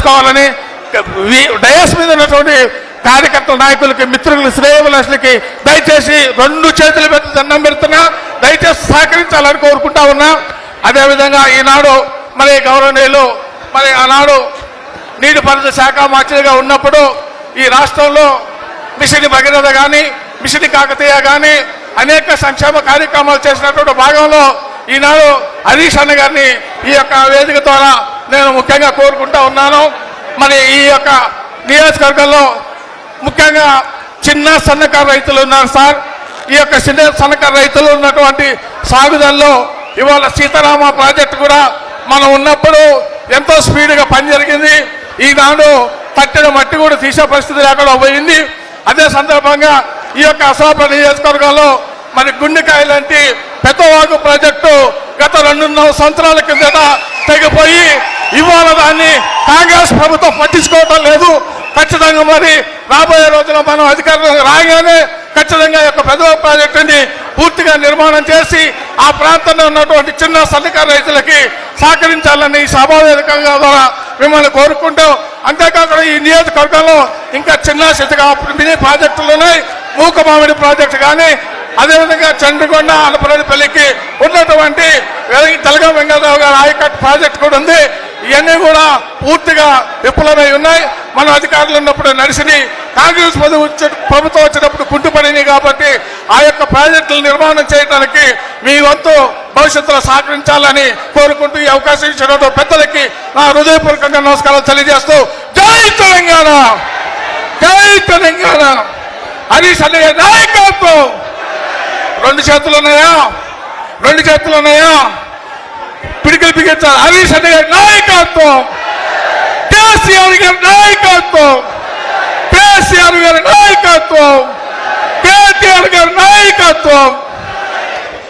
చేసుకోవాలని డయాస్ మీద ఉన్నటువంటి కార్యకర్తల నాయకులకి, మిత్రులకి, శ్రేయోభిలాషులకి దయచేసి 2 చేతుల మీద దండం పెడుతున్నా, దయచేసి సహకరించాలని కోరుకుంటా ఉన్నా. అదేవిధంగా ఈనాడు మరి గౌరవనీయులు మరి ఆనాడు నీటిపారుదల శాఖ మంత్రిగా ఉన్నప్పుడు ఈ రాష్ట్రంలో మిషన్ భగీరథ కానీ, మిషన్ కాకతీయ కానీ అనేక సంక్షేమ కార్యక్రమాలు చేసినటువంటి భాగంలో ఈనాడు హరీష్ అన్న గారిని ఈ యొక్క వేదిక ద్వారా నేను ముఖ్యంగా కోరుకుంటా ఉన్నాను. మరి ఈ యొక్క నియోజకవర్గంలో ముఖ్యంగా చిన్న సన్నకారు రైతులు ఉన్నారు సార్. ఈ యొక్క చిన్న సన్నకారు రైతులు ఉన్నటువంటి సాగుదలలో ఇవాళ సీతారామ ప్రాజెక్టు కూడా మనం ఉన్నప్పుడు ఎంతో స్పీడ్గా పని జరిగింది. ఈనాడు తట్టిన మట్టి కూడా తీసే పరిస్థితి లేకుండా పోయింది. అదే సందర్భంగా ఈ యొక్క అసలాపురం నియోజకవర్గంలో మరి గుండెకాయ లాంటి పెద్దవాగు ప్రాజెక్టు గత 2.5 సంవత్సరాల కిందట తెగిపోయి ఇవాళ దాన్ని కాంగ్రెస్ ప్రభుత్వం పట్టించుకోవటం లేదు. ఖచ్చితంగా మరి రాబోయే రోజుల్లో మనం అధికారులు రాగానే ఖచ్చితంగా యొక్క పెద్ద ప్రాజెక్టుని పూర్తిగా నిర్మాణం చేసి ఆ ప్రాంతంలో ఉన్నటువంటి చిన్న సన్నకారు రైతులకి సహకరించాలని ఈ సభావేదికగా ద్వారా మిమ్మల్ని కోరుకుంటూ, అంతేకాకుండా ఈ నియోజకవర్గంలో ఇంకా చిన్న చితగా మినీ ప్రాజెక్టులు ఉన్నాయి. మూకమామిడి ప్రాజెక్టు కానీ, అదేవిధంగా చంద్రకొండ అనపరేపల్లికి ఉన్నటువంటి తెలంగాణ వెంకటరావు గారి ఆయకట్టు ప్రాజెక్టు కూడా ఉంది. ఇవన్నీ కూడా పూర్తిగా విఫలమై ఉన్నాయి. మన అధికారులు ఉన్నప్పుడు నడిచిని, కాంగ్రెస్ ప్రభుత్వం వచ్చినప్పుడు కుంటుపడినాయి. కాబట్టి ఆ యొక్క ప్రాజెక్టులు నిర్మాణం చేయడానికి మీ వంతు భవిష్యత్తులో సహకరించాలని కోరుకుంటూ ఈ అవకాశం ఇచ్చిన పెద్దలకి నా హృదయపూర్వకంగా నమస్కారాలు తెలియజేస్తూ జై తెలంగాణ, జై తెలంగాణ. హరీష్ అన్నయ్య నాయకత్వం. 2 చేతులు ఉన్నాయా? 2 చేతులు ఉన్నాయా? పిడికిలు బిగించాలి. హరీష్ అన్నయ్య నాయకత్వం, కేసీఆర్ గారి నాయకత్వం, కేసీఆర్ గారి నాయకత్వం, కేటీఆర్ గారి నాయకత్వం.